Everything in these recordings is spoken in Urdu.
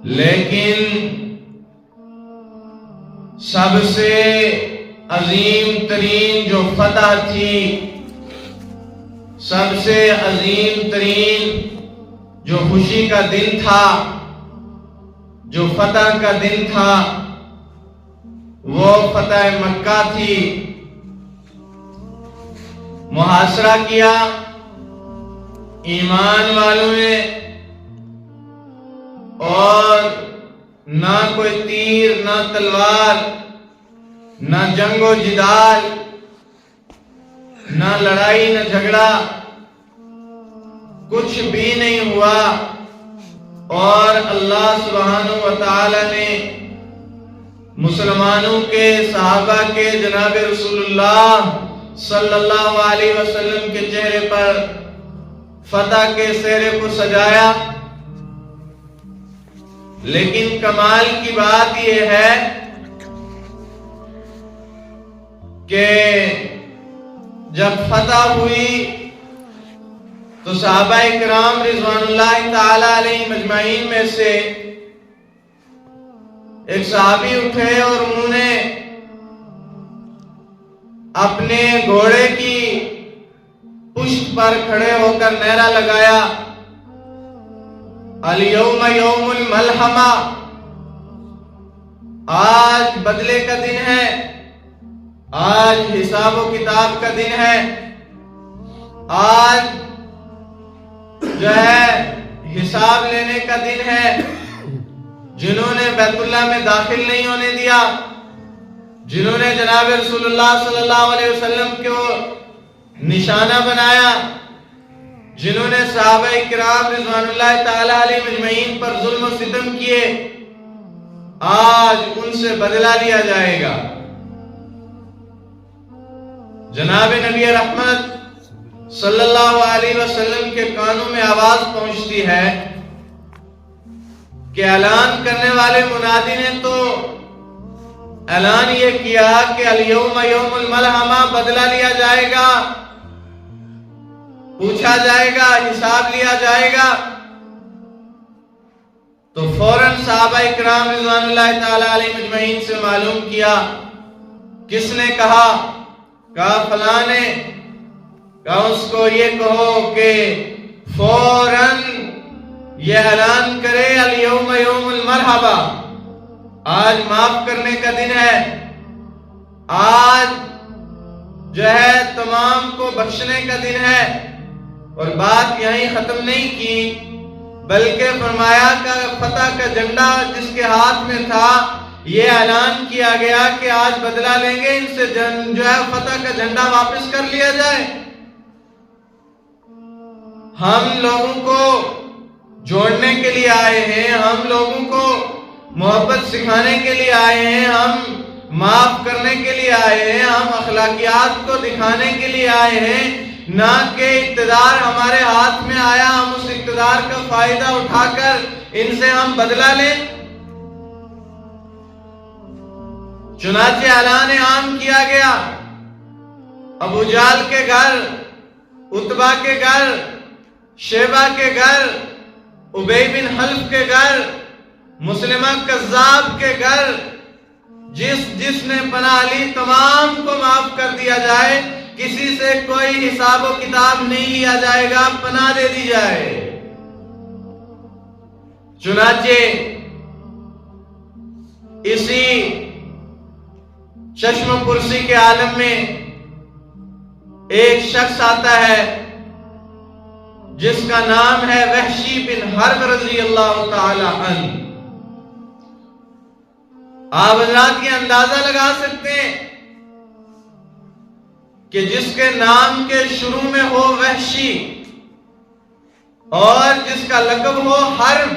لیکن سب سے عظیم ترین جو فتح تھی، سب سے عظیم ترین جو خوشی کا دن تھا، جو فتح کا دن تھا، وہ فتح مکہ تھی۔ محاصرہ کیا ایمان والوں نے، اور نہ کوئی تیر، نہ تلوار، نہ جنگ و جدال، نہ لڑائی، نہ جھگڑا، کچھ بھی نہیں ہوا، اور اللہ سبحانہ و تعالی نے مسلمانوں کے، صحابہ کے، جناب رسول اللہ صلی اللہ علیہ وسلم کے چہرے پر فتح کے سہرے کو سجایا۔ لیکن کمال کی بات یہ ہے کہ جب فتح ہوئی تو صحابہ کرام رضوان اللہ تعالی علیہم اجمعین میں سے ایک صحابی اٹھے اور انہوں نے اپنے گھوڑے کی پشت پر کھڑے ہو کر نعرہ لگایا، الیوم یوم الملحمہ، آج بدلے کا دن ہے، آج حساب و کتاب کا دن ہے، آج جو ہے حساب لینے کا دن ہے۔ جنہوں نے بیت اللہ میں داخل نہیں ہونے دیا، جنہوں نے جناب رسول اللہ صلی اللہ علیہ وسلم کو نشانہ بنایا، جنہوں نے صحابہ کرام رضوان اللہ تعالی علیہ مجمعین پر ظلم و ستم کیے، آج ان سے بدلہ لیا جائے گا۔ جناب نبی رحمت صلی اللہ علیہ وسلم کے کانوں میں آواز پہنچتی ہے کہ اعلان کرنے والے منادی نے تو اعلان یہ کیا کہ الیوم یوم الملحمہ، بدلہ لیا جائے گا، پوچھا جائے گا، حساب لیا جائے گا۔ تو فوراً صحابہ کرام رضوان اللہ تعالی علیہ مجمعین سے معلوم کیا، کس نے کہا؟ کہا فلاں نے۔ کہا اس کو یہ کہو کہ فوراً یہ اعلان کرے الیوم یوم المرحبا، آج معاف کرنے کا دن ہے، آج جو ہے تمام کو بخشنے کا دن ہے۔ اور بات یہیں ختم نہیں کی، بلکہ فرمایا کہ فتح کا جھنڈا جس کے ہاتھ میں تھا، یہ اعلان کیا گیا کہ آج بدلہ لیں گے، ان سے جو ہے فتح کا جھنڈا واپس کر لیا جائے۔ ہم لوگوں کو جوڑنے کے لیے آئے ہیں، ہم لوگوں کو محبت سکھانے کے لیے آئے ہیں، ہم معاف کرنے کے لیے آئے ہیں، ہم اخلاقیات کو دکھانے کے لیے آئے ہیں، نہ کہ اقتدار ہمارے ہاتھ میں آیا ہم اس اقتدار کا فائدہ اٹھا کر ان سے ہم بدلہ لیں۔ چنانچہ اعلان عام کیا گیا، ابو جہل کے گھر، عتبہ کے گھر، شیبہ کے گھر، ابی بن حلف کے گھر، مسلمہ کذاب کے گھر، جس نے پناہ لی تمام کو معاف کر دیا جائے، کسی سے کوئی حساب و کتاب نہیں لیا جائے گا، پناہ دے دی جائے۔ چنانچہ اسی چشم پرسی کے عالم میں ایک شخص آتا ہے جس کا نام ہے وحشی بن حرب رضی اللہ تعالی عنہ۔ آپ حضرات یہ اندازہ لگا سکتے ہیں کہ جس کے نام کے شروع میں ہو وحشی اور جس کا لقب ہو حرب،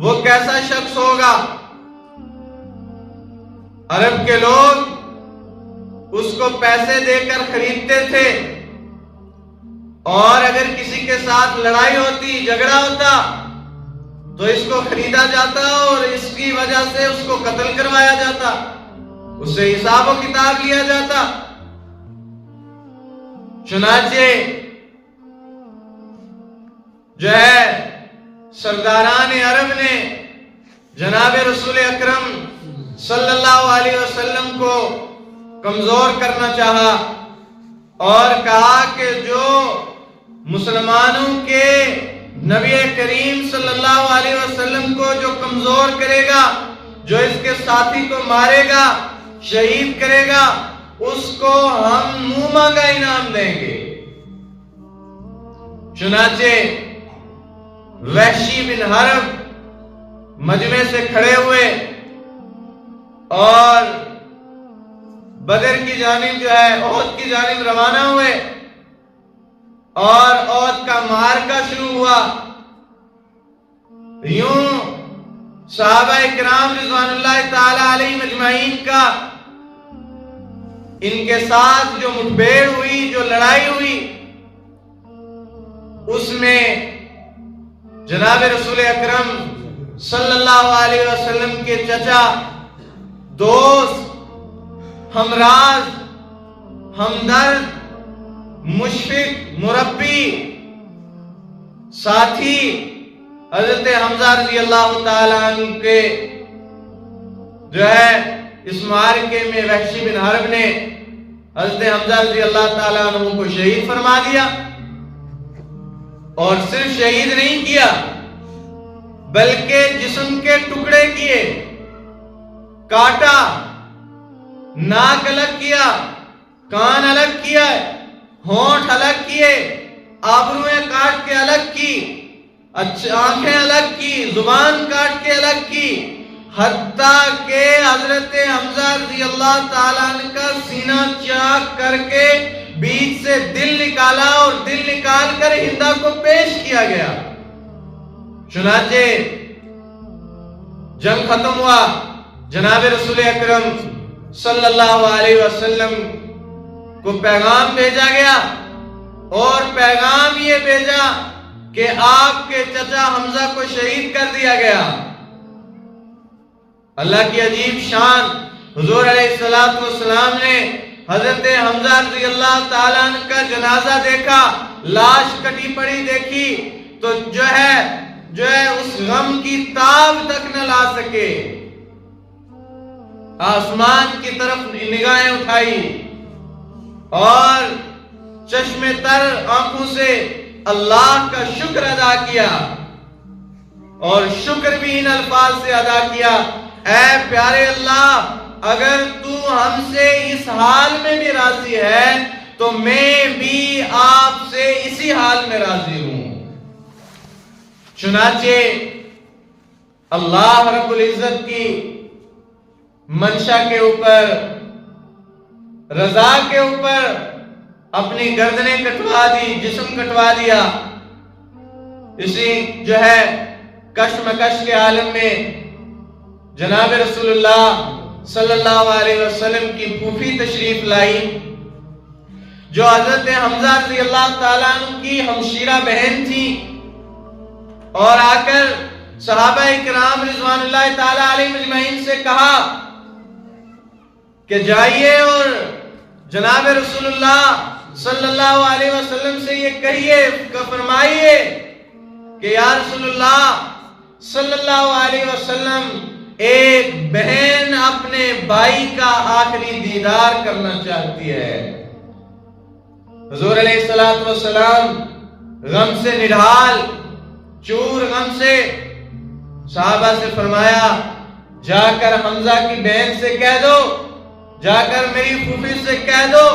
وہ کیسا شخص ہوگا۔ عرب کے لوگ اس کو پیسے دے کر خریدتے تھے، اور اگر کسی کے ساتھ لڑائی ہوتی، جھگڑا ہوتا تو اس کو خریدا جاتا اور اس کی وجہ سے اس کو قتل کروایا جاتا، اس سے حساب و کتاب لیا جاتا۔ چنانچہ جو ہے سرداران عرب نے جناب رسول اکرم صلی اللہ علیہ وسلم کو کمزور کرنا چاہا اور کہا کہ جو مسلمانوں کے نبی کریم صلی اللہ علیہ وسلم کو جو کمزور کرے گا، جو اس کے ساتھی کو مارے گا، شہید کرے گا، اس کو ہم منہ مانگا انعام دیں گے۔ چنانچہ وحشی بن حرب مجمع سے کھڑے ہوئے اور بدر کی جانب جو ہے احد کی جانب روانہ ہوئے اور احد کا معرکہ شروع ہوا۔ یوں صحابہ اکرام رضوان اللہ تعالی علیہم اجمعین کا ان کے ساتھ جو مٹبھیڑ ہوئی، جو لڑائی ہوئی، اس میں جناب رسول اکرم صلی اللہ علیہ وسلم کے چچا، دوست، ہمراز، ہمدرد، مشفق، مربی، ساتھی حضرت حمزہ رضی اللہ تعالیٰ عنہ کے جو ہے اس معرکے میں وحشی بن حرب نے حضرت حمزہ رضی اللہ تعالیٰ عنہ کو شہید فرما دیا، اور صرف شہید نہیں کیا بلکہ جسم کے ٹکڑے کیے، کاٹا، ناک الگ کیا، کان الگ کیا، ہونٹ الگ کیے، آبرویں کاٹ کے الگ کی، آنکھیں الگ کی، زبان کاٹ کے الگ کی، حتیٰ کہ حضرت حمزہ رضی اللہ تعالیٰ عنہ کا سینہ چاک کر کے بیچ سے دل نکالا اور دل نکال کر ہندا کو پیش کیا گیا۔ چنانچہ جنگ ختم ہوا، جناب رسول اکرم صلی اللہ علیہ وسلم کو پیغام بھیجا گیا، اور پیغام یہ بھیجا کہ آپ کے چچا حمزہ کو شہید کر دیا گیا۔ اللہ کی عجیب شان، حضور علیہ السلام نے حضرت حمزہ رضی اللہ تعالیٰ عنہ کا جنازہ دیکھا، لاش کٹی پڑی دیکھی تو جو ہے اس غم کی تاب تک نہ لا سکے، آسمان کی طرف نگاہیں اٹھائی اور چشم تر آنکھوں سے اللہ کا شکر ادا کیا، اور شکر بھی ان الفاظ سے ادا کیا: اے پیارے اللہ، اگر تو ہم سے اس حال میں بھی راضی ہے تو میں بھی آپ سے اسی حال میں راضی ہوں۔ چنانچہ اللہ رب العزت کی منشا کے اوپر، رضا کے اوپر اپنی گردنیں کٹوا دی، جسم کٹوا دیا۔ اسی جو ہے کشمکش کے عالم میں جناب رسول اللہ صلی اللہ علیہ وسلم کی پھوپھی تشریف لائی، جو حضرت حمزہ رضی اللہ تعالیٰ عنہ کی ہمشیرہ بہن تھی، اور آ کر صحابہ اکرام رضوان اللہ تعالیٰ علیہ مجمعین سے کہا کہ جائیے اور جناب رسول اللہ صلی اللہ علیہ وسلم سے یہ کہیے، فرمائیے کہ یا رسول اللہ صلی اللہ علیہ وسلم، ایک بہن اپنے بھائی کا آخری دیدار کرنا چاہتی ہے۔ حضور علیہ السلام غم سے نڈھال، چور غم سے، صحابہ سے فرمایا: جا کر حمزہ کی بہن سے کہہ دو، جا کر میری پھوپھی سے کہہ دو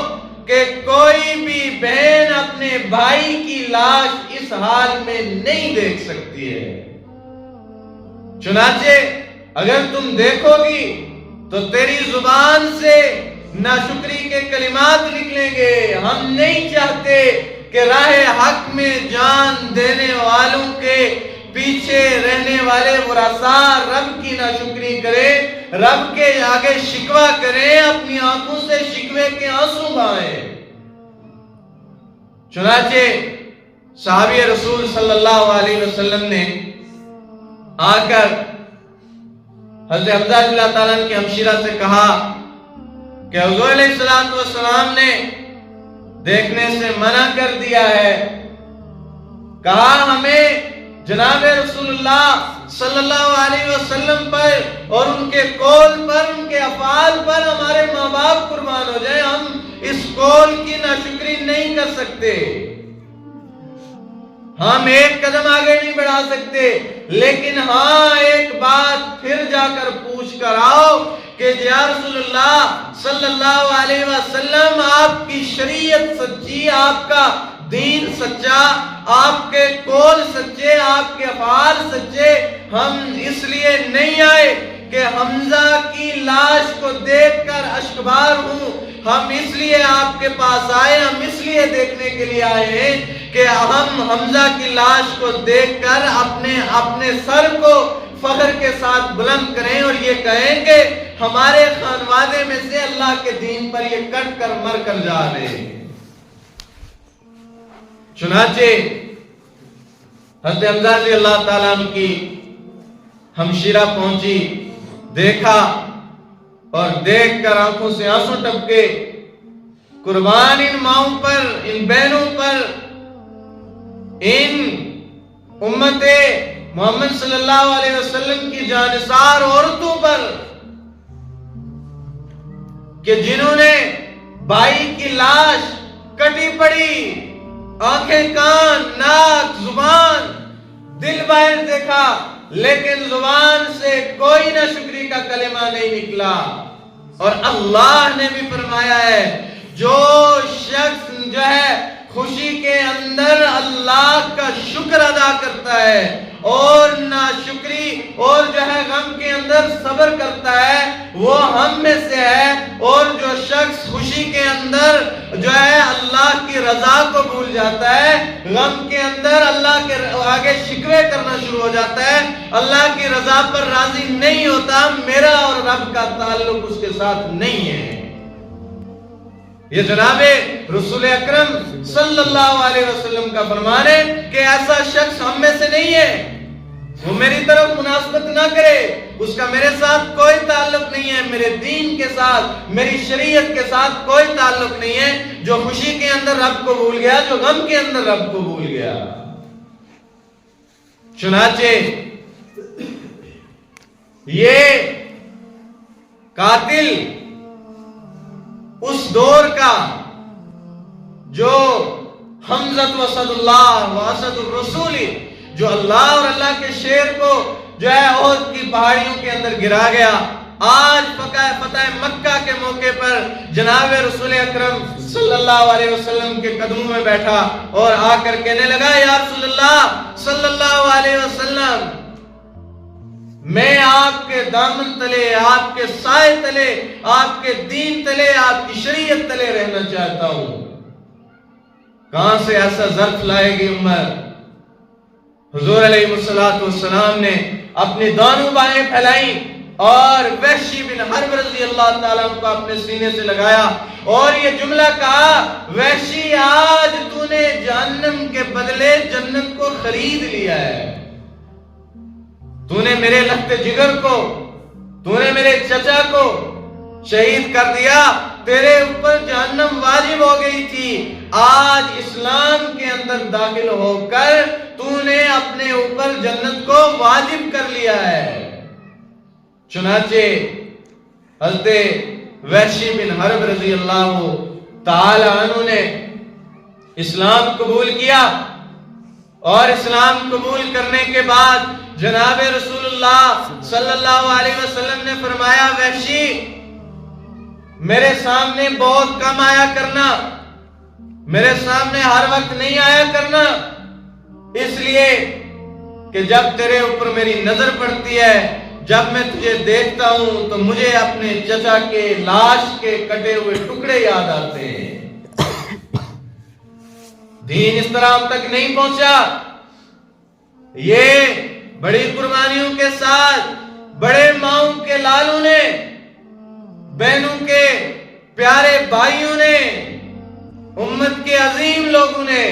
کہ کوئی بھی بہن اپنے بھائی کی لاش اس حال میں نہیں دیکھ سکتی ہے۔ چنانچہ اگر تم دیکھو گی تو تیری زبان سے ناشکری کے کلمات نکلیں گے۔ ہم نہیں چاہتے کہ راہ حق میں جان دینے والوں کے پیچھے رہنے والے ورثاء رب کی ناشکری کرے، رب کے آگے شکوہ کریں، اپنی آنکھوں سے شکوے کے آنسو بہائیں۔ چنانچہ صحابی رسول صلی اللہ علیہ وسلم نے آ کر حضرت حمزہ رضی اللہ تعالیٰ عنہ کی ہمشیرہ سے کہا کہ حضور علیہ السلام نے دیکھنے سے منع کر دیا ہے، کہا ہمیں جناب رسول اللہ صلی اللہ علیہ وسلم پر اور ان کے قول پر، ان کے افعال پر ہمارے ماں باپ قربان ہو جائیں، ہم اس قول کی ناشکری نہیں کر سکتے، ہم ایک قدم آگے نہیں بڑھا سکتے، لیکن ہاں ایک بات پھر جا کر پوچھ کر آؤ کہ یا رسول اللہ صلی اللہ علیہ وسلم، آپ کی شریعت سچی، آپ کا دین سچا، آپ کے قول سچے، آپ کے افعال سچے، ہم اس لیے نہیں آئے کہ حمزہ کی لاش کو دیکھ کر اشکبار ہوں، ہم اس لیے آپ کے پاس آئے، ہم اس لیے دیکھنے کے لیے آئے ہیں کہ ہم حمزہ کی لاش کو دیکھ کر اپنے سر کو فخر کے ساتھ بلند کریں اور یہ کہیں کہ ہمارے خانوادے میں سے اللہ کے دین پر یہ کٹ کر مر کر جا رہے ہیں۔ چنانچہ حضرت حمزہ رضی اللہ تعالیٰ عنہ کی ہمشیرہ پہنچی، دیکھا اور دیکھ کر آنکھوں سے آنسو ٹپکے، قربان ان ماؤں پر، ان بہنوں پر، ان امت محمد صلی اللہ علیہ وسلم کی جانثار عورتوں پر کہ جنہوں نے بھائی کی لاش کٹی پڑی، آنکھیں، کان، ناک، زبان، دل باہر دیکھا، لیکن زبان سے کوئی نہ شکری کا کلمہ نہیں نکلا۔ اور اللہ نے بھی فرمایا ہے جو شخص جو ہے خوشی کے اندر اللہ کا شکر ادا کرتا ہے اور ناشکری اور جو ہے غم کے اندر صبر کرتا ہے وہ ہم میں سے ہے، اور جو شخص خوشی کے اندر جو ہے اللہ کی رضا کو بھول جاتا ہے، غم کے اندر اللہ کے آگے شکوے کرنا شروع ہو جاتا ہے، اللہ کی رضا پر راضی نہیں ہوتا، میرا اور رب کا تعلق اس کے ساتھ نہیں ہے۔ یہ جناب رسول اکرم صلی اللہ علیہ وسلم کا فرمان ہے کہ ایسا شخص ہم میں سے نہیں ہے، وہ میری طرف مناسبت نہ کرے، اس کا میرے ساتھ کوئی تعلق نہیں ہے، میرے دین کے ساتھ، میری شریعت کے ساتھ کوئی تعلق نہیں ہے، جو خوشی کے اندر رب کو بھول گیا، جو غم کے اندر رب کو بھول گیا۔ چنانچہ یہ قاتل اس دور کا جو حمزہ واسد اللہ واسد الرسول، جو اللہ اور اللہ کے شیر کو جو ہے احد کی پہاڑیوں کے اندر گرا گیا، آج فتح مکہ کے موقع پر جناب رسول اکرم صلی اللہ علیہ وسلم کے قدموں میں بیٹھا اور آ کر کہنے لگا یا رسول اللہ صلی اللہ علیہ وسلم، میں آپ کے دامن تلے، آپ کے سائے تلے، آپ کے دین تلے، آپ کی شریعت تلے رہنا چاہتا ہوں۔ کہاں سے ایسا ظرف لائے گی امت؟ حضور علیہ السلام نے اپنی دونوں بائیں پھیلائیں اور وحشی بن حرب رضی اللہ تعالیٰ عنہ کو اپنے سینے سے لگایا اور یہ جملہ کہا، وحشی آج تو نے جہنم کے بدلے جنت کو خرید لیا ہے، تو نے میرے لخت جگر کو، تو نے میرے چچا کو شہید کر دیا، تیرے اوپر جہنم واجب ہو گئی تھی، آج اسلام کے اندر داخل ہو کر تو نے اپنے اوپر جنت کو واجب کر لیا ہے۔ چنانچہ حضرت وحشی بن حرب رضی اللہ تعالی عنہ نے اسلام قبول کیا، اور اسلام قبول کرنے کے بعد جناب رسول اللہ صلی اللہ علیہ وسلم نے فرمایا وحشی میرے سامنے بہت کم آیا کرنا، میرے سامنے ہر وقت نہیں آیا کرنا، اس لیے کہ جب تیرے اوپر میری نظر پڑتی ہے، جب میں تجھے دیکھتا ہوں تو مجھے اپنے چچا کے لاش کے کٹے ہوئے ٹکڑے یاد آتے ہیں۔ دین اس طرح ہم تک نہیں پہنچا، یہ بڑی قربانیوں کے ساتھ بڑے ماؤں کے لالوں نے، بہنوں کے پیارے بھائیوں نے، امت کے عظیم لوگوں نے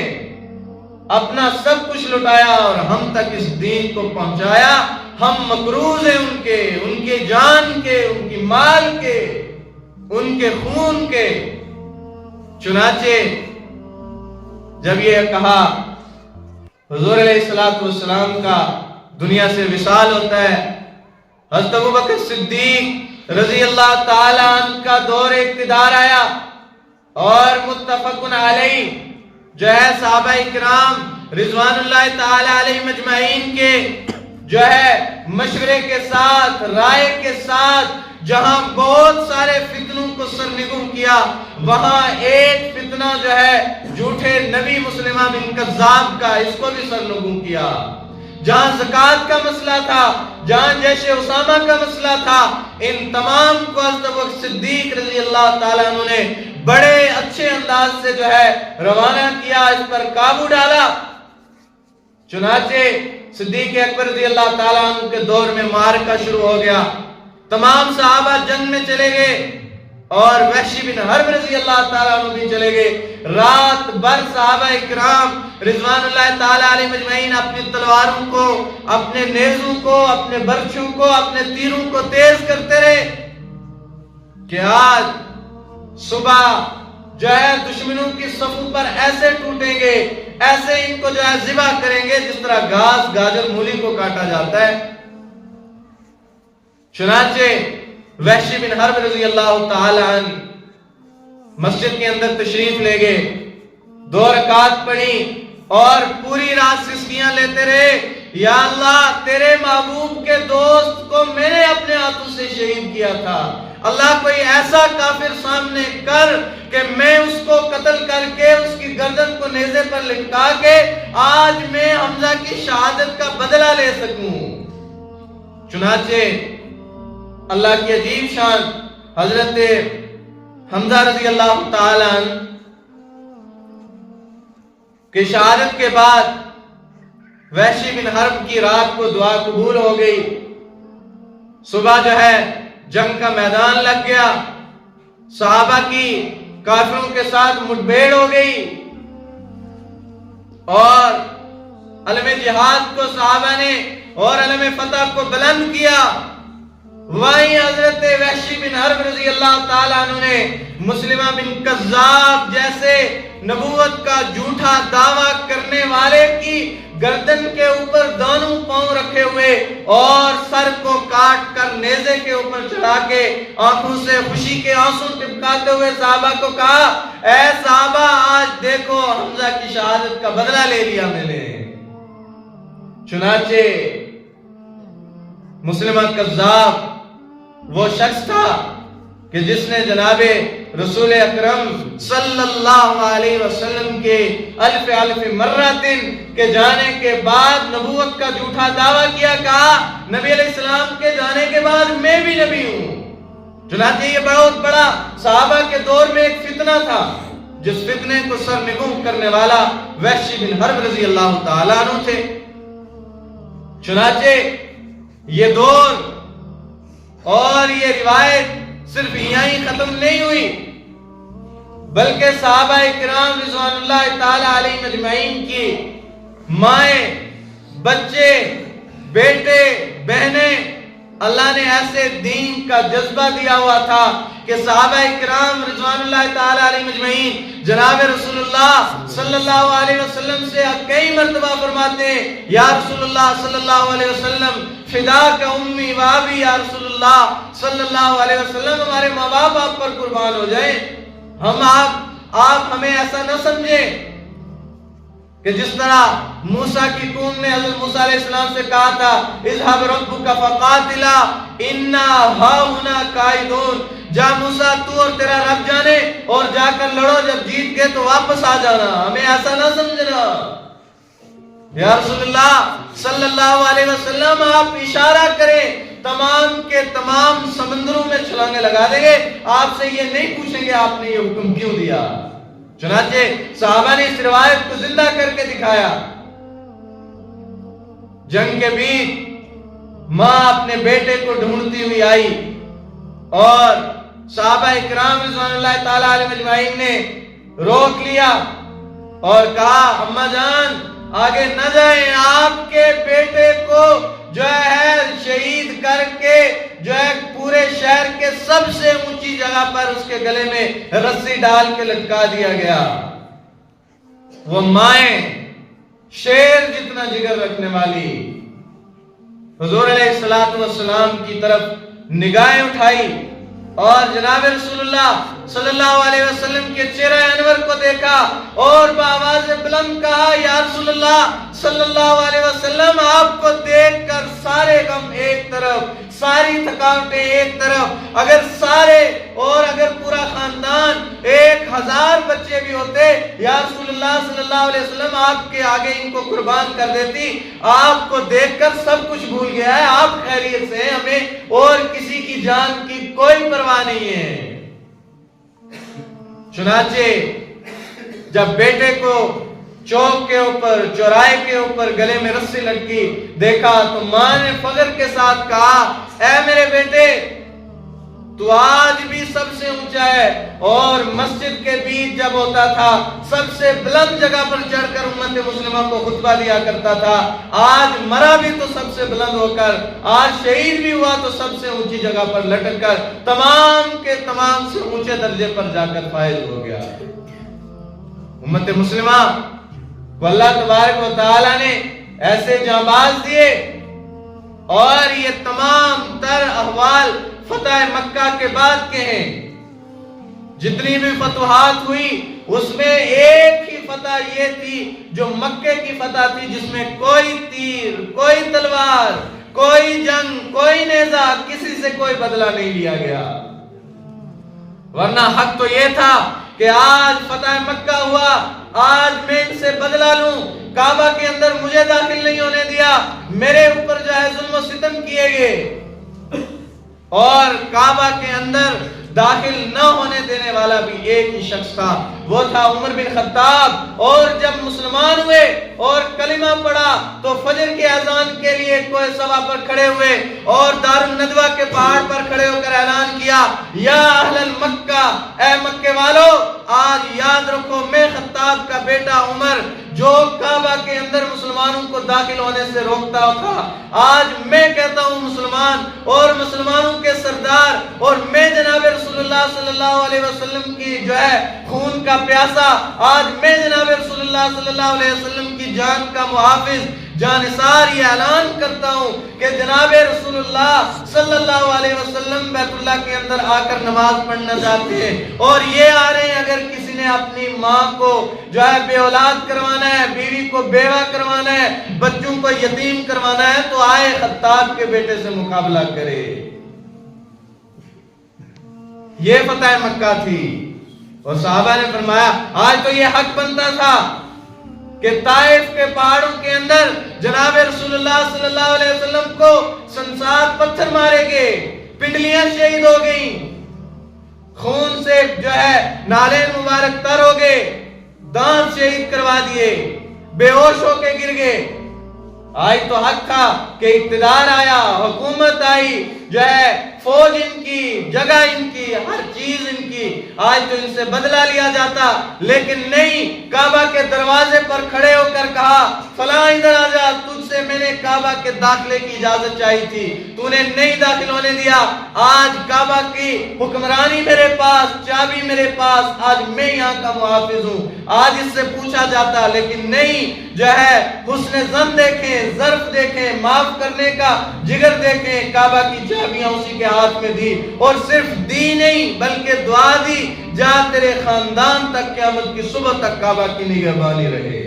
اپنا سب کچھ لٹایا اور ہم تک اس دین کو پہنچایا۔ ہم مقروض ہیں ان کے جان کے، ان کی مال کے، ان کے خون کے۔ چنانچہ جب یہ کہا حضور علیہ السلام کا دنیا سے وصال ہوتا ہے. حضرت ابوبکر صدیق رضی اللہ تعالیٰ عنہ کا دور اقتدار آیا اور متفقن علیہ جو ہے صحابہ کرام رضوان اللہ تعالیٰ علیہ مجمعین کے جو ہے مشورے کے ساتھ، رائے کے ساتھ، جہاں بہت سارے فتنوں کو سرنگوں کیا، وہاں ایک فتنہ جو ہے جھوٹے نبی مسلمہ بن کذاب کا، اس کو بھی سرنگوں کیا. جہاں زکوٰۃ کا مسئلہ تھا، جہاں جیش اسامہ کا مسئلہ تھا، ان تمام کو حضرت ابوبکر صدیق رضی اللہ تعالیٰ عنہ نے بڑے اچھے انداز سے جو ہے روانہ کیا، اس پر قابو ڈالا. چنانچہ صدیق اکبر رضی اللہ تعالیٰ عنہ کے دور میں معرکہ شروع ہو گیا. تمام صحابہ جنگ میں چلے گئے اور وحشی بن حرب رضی اللہ تعالیٰ عنہ بھی چلے گئے. رات بھر صحابہ اکرام رضوان اللہ تعالیٰ علیہ مجمعین اپنی تلواروں کو، اپنے نیزوں کو، اپنے برچھوں کو، اپنے تیروں کو تیز کرتے رہے کہ آج صبح جو ہے دشمنوں کی صفوں پر ایسے ٹوٹیں گے، ایسے ان کو جو ہے ذبح کریں گے جس طرح گھاس گاجر مولی کو کاٹا جاتا ہے. چنانچہ وحشی بن حرب رضی اللہ تعالی عنہ مسجد کے اندر تشریف لے گئے، 2 رکعت پڑھی اور پوری رات سسکیاں لیتے رہے. یا اللہ، تیرے محبوب کے دوست کو میں نے اپنے ہاتھوں سے شہید کیا تھا. اللہ کوئی ایسا کافر سامنے کر کہ میں اس کو قتل کر کے اس کی گردن کو نیزے پر لٹکا کے آج میں حمزہ کی شہادت کا بدلہ لے سکوں. چنانچہ اللہ کی عجیب شان، حضرت حمزہ رضی اللہ تعالی عنہ کی شہادت کے بعد وحشی بن حرب کی رات کو دعا قبول ہو گئی. صبح جو ہے جنگ کا میدان لگ گیا، صحابہ کی کافروں کے ساتھ مٹبھیڑ ہو گئی اور علم جہاد کو صحابہ نے اور علم فتح کو بلند کیا. وہیں حضرت وحشی بن حرب رضی اللہ تعالیٰ عنہ نے مسلمہ بن کذاب جیسے نبوت کا جھوٹا دعویٰ کرنے والے کی گردن کے اوپر دونوں پاؤں رکھے ہوئے اور سر کو کاٹ کر نیزے کے اوپر چڑھا کے آنکھوں سے خوشی کے آنسو ٹپکاتے ہوئے صحابہ کو کہا، اے صحابہ، آج دیکھو حمزہ کی شہادت کا بدلہ لے لیا میں نے. چنانچہ مسلمہ کذاب وہ شخص تھا کہ جس نے جناب رسول اکرم صلی اللہ علیہ وسلم کے الف مرتين کے جانے کے بعد نبوت کا جھوٹا دعویٰ کیا، کہا نبی علیہ السلام کے جانے کے بعد میں بھی نبی ہوں. چنانچہ یہ بہت بڑا صحابہ کے دور میں ایک فتنہ تھا جس فتنے کو سرنگوں کرنے والا وحشی بن حرب رضی اللہ تعالیٰ عنہ تھے. چنانچہ یہ دور اور یہ روایت صرف یہیں ختم نہیں ہوئی، بلکہ صحابہ کرام رضوان اللہ تعالی علیہ مجمعین کی مائیں، بچے، بیٹے، بہنیں، اللہ نے ایسے دین کا جذبہ دیا ہوا تھا کہ صحابہ کرام رضوان اللہ تعالی علیہ مجمعین جناب رسول اللہ صلی اللہ علیہ وسلم سے کئی مرتبہ فرماتے ہیں، یا رسول اللہ صلی اللہ علیہ وسلم فداک امی و ابی، یا رسول اللہ صلی اللہ علیہ وسلم ہمارے ماں باپ آپ پر قربان ہو جائیں. ہم آپ ہمیں ایسا نہ سمجھیں کہ جس طرح موسیٰ کی قوم نے حضرت موسیٰ علیہ السلام سے کہا تھا اذهب ربک فقاتلا انا ہاہنا قاعدون، جا موسیٰ تو اور تیرا رب جانے اور جا کر لڑو، جب جیت گئے تو واپس آ جانا، ہمیں ایسا نہ سمجھنا. یا رسول اللہ صلی اللہ علیہ وسلم آپ اشارہ کریں، تمام کے تمام سمندروں میں چھلانگیں لگا دیں گے، آپ سے یہ نہیں پوچھیں گے آپ نے یہ حکم کیوں دیا. چنانچہ صحابہ نے اس روایت کو زندہ کر کے دکھایا. جنگ کے بیچ ماں اپنے بیٹے کو ڈھونڈتی ہوئی آئی اور صحابہ اکرام رضوان اللہ تعالی علیہ مجمعین نے روک لیا اور کہا اماں جان آگے نہ جائیں، آپ کے بیٹے کو جو ہے شہید کر کے جو ہے پورے شہر کے سب سے اونچی جگہ پر اس کے گلے میں رسی ڈال کے لٹکا دیا گیا. وہ مائیں شیر جتنا جگر رکھنے والی حضور علیہ الصلوۃ والسلام کی طرف نگاہیں اٹھائی اور جناب رسول اللہ صلی اللہ علیہ وسلم کے چہرہ انور کو دیکھا اور بآواز بلند کہا یا رسول اللہ صلی اللہ علیہ وسلم آپ کو دیکھ کر سارے غم ایک طرف، ساری تھکاوٹیں ایک طرف، اگر پورا خاندان 1000 بچے بھی ہوتے یا رسول اللہ صلی اللہ علیہ وسلم آپ کے آگے ان کو قربان کر دیتی، آپ کو دیکھ کر سب کچھ بھول گیا ہے، آپ خیریت سے ہیں، ہمیں اور کسی کی جان کی کوئی پرواہ نہیں ہے۔ چنانچہ جب بیٹے کو چوک کے اوپر، چوراہے کے اوپر گلے میں رسی لٹکی دیکھا تو ماں نے فخر کے ساتھ کہا اے میرے بیٹے تو آج بھی سب سے اونچا ہے، اور مسجد کے بیچ جب ہوتا تھا سب سے بلند جگہ پر چڑھ کر امت مسلمہ کو خطبہ دیا کرتا تھا، آج مرا بھی تو سب سے بلند ہو کر، آج شہید بھی ہوا تو سب سے اونچی جگہ پر لٹک کر تمام کے تمام سے اونچے درجے پر جا کر فائز ہو گیا۔ امت مسلمہ کو اللہ تبارک و تعالی نے ایسے جانباز دیے، اور یہ تمام تر احوال فتح مکہ کے بعد کے ہیں۔ جتنی بھی فتوحات ہوئی اس میں ایک ہی فتح یہ تھی جو مکے کی فتح تھی، جس میں کوئی تیر، کوئی تلوار، کوئی جنگ، کوئی نیزہ، کسی سے کوئی بدلہ نہیں لیا گیا۔ ورنہ حق تو یہ تھا کہ آج فتح مکہ ہوا، آج میں ان سے بدلہ لوں، کعبہ کے اندر مجھے داخل نہیں ہونے دیا، میرے اوپر جو ہے ظلم و ستم کیے گئے، اور کعبہ کے اندر داخل نہ ہونے دینے والا بھی ایک ہی شخص تھا، وہ تھا عمر بن خطاب۔ اور جب مسلمان ہوئے اور کلمہ پڑھا تو فجر کی اذان کے لیے کوہ صفا پر کھڑے ہوئے اور دار الندوہ کے پہاڑ پر کھڑے ہو کر اعلان کیا یا اہل مکہ، اے مکے والو آج یاد رکھو میں خطاب کا بیٹا عمر جو کعبہ کے اندر مسلمانوں کو داخل ہونے سے روکتا تھا، آج میں کہتا ہوں مسلمان اور مسلمانوں کے سردار، اور میں جناب رسول اللہ صلی اللہ علیہ وسلم کی جو ہے خون کا پیاسا، آج میں جناب رسول اللہ صلی اللہ علیہ وسلم کی جان کا محافظ جانثار یہ اعلان کرتا ہوں کہ جناب رسول اللہ صلی اللہ علیہ وسلم بیت اللہ کے اندر آ کر نماز پڑھنا چاہتے ہیں، اور یہ آ رہے ہیں، اگر کسی نے اپنی ماں کو جو ہے بے اولاد کروانا ہے، بیوی کو بیوہ کروانا ہے، بچوں کو یتیم کروانا ہے تو آئے خطاب کے بیٹے سے مقابلہ کرے۔ یہ فتح مکہ تھی، اور صحابہ نے فرمایا آج تو یہ حق بنتا تھا کہ طائف کے پہاڑوں کے اندر جناب رسول اللہ صلی اللہ علیہ وسلم کو سنسار پتھر مارے گئے، پنڈلیاں شہید ہو گئیں، خون سے جو ہے نالین مبارک تر ہو گئے، دانت شہید کروا دیے، بے ہوش ہو کے گر گئے۔ آج تو حق تھا کہ اقتدار آیا، حکومت آئی، جو ہے فوج ان کی، جگہ ان کی، ہر چیز ان کی، آج تو ان سے بدلہ لیا جاتا، لیکن نہیں، کعبہ کے دروازے پر کھڑے ہو کر کہا فلاں ادھر آ جا، تجھ سے میں نے کعبہ کے داخلے کی اجازت چاہی تھی، تو نے نہیں داخل ہونے دیا، آج کعبہ کی حکمرانی میرے پاس، چابی میرے پاس، آج میں یہاں کا محافظ ہوں۔ آج اس سے پوچھا جاتا، لیکن نہیں، جو ہے حسن ظن دیکھیں، ظرف دیکھیں، معاف کرنے کا جگر دیکھیں، کعبہ کی چابیاں اسی کے ہاتھ میں دی، اور صرف دی نہیں بلکہ دعا دی جا تیرے خاندان تک قیامت کی صبح تک کعبہ کی نگہبانی رہے۔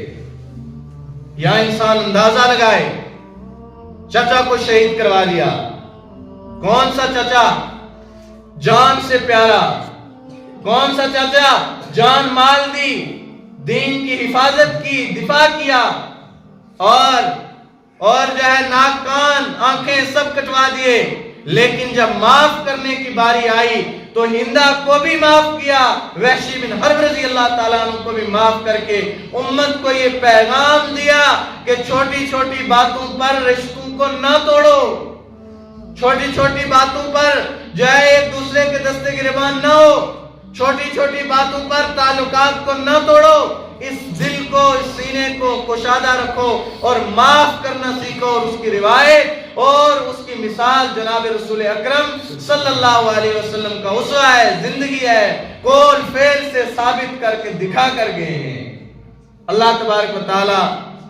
یہاں انسان اندازہ لگائے، چچا کو شہید کروا دیا، کون سا چچا جان سے پیارا، کون سا چچا جان مال دی، دین کی حفاظت کی، دفاع کیا، اور جو ہے ناک کان آنکھیں سب کٹوا دیے، لیکن جب معاف کرنے کی باری آئی تو ہندا کو بھی معاف کیا، وحشی بن حرب رضی اللہ تعالیٰ عنہ کو بھی معاف کر کے امت کو یہ پیغام دیا کہ چھوٹی چھوٹی باتوں پر رشتوں کو نہ توڑو، چھوٹی چھوٹی باتوں پر جو ہے ایک دوسرے کے دستے گریبان نہ ہو، چھوٹی چھوٹی باتوں پر تعلقات کو نہ توڑو، اس دل کو، اس سینے کو کشادہ رکھو اور معاف کرنا سیکھو، اور اس کی روایت اور اس کی مثال جناب رسول اکرم صلی اللہ علیہ وسلم کا اسوہ ہے، زندگی ہے، قول فعل سے ثابت کر کے دکھا کر گئے ہیں۔ اللہ تبارک و تعالی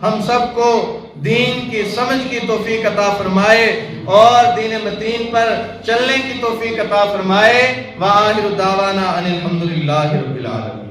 ہم سب کو دین کی سمجھ کی توفیق عطا فرمائے اور دین متین پر چلنے کی توفیق عطا فرمائے۔ وآخر دعوانا ان الحمدللہ رب العالمین۔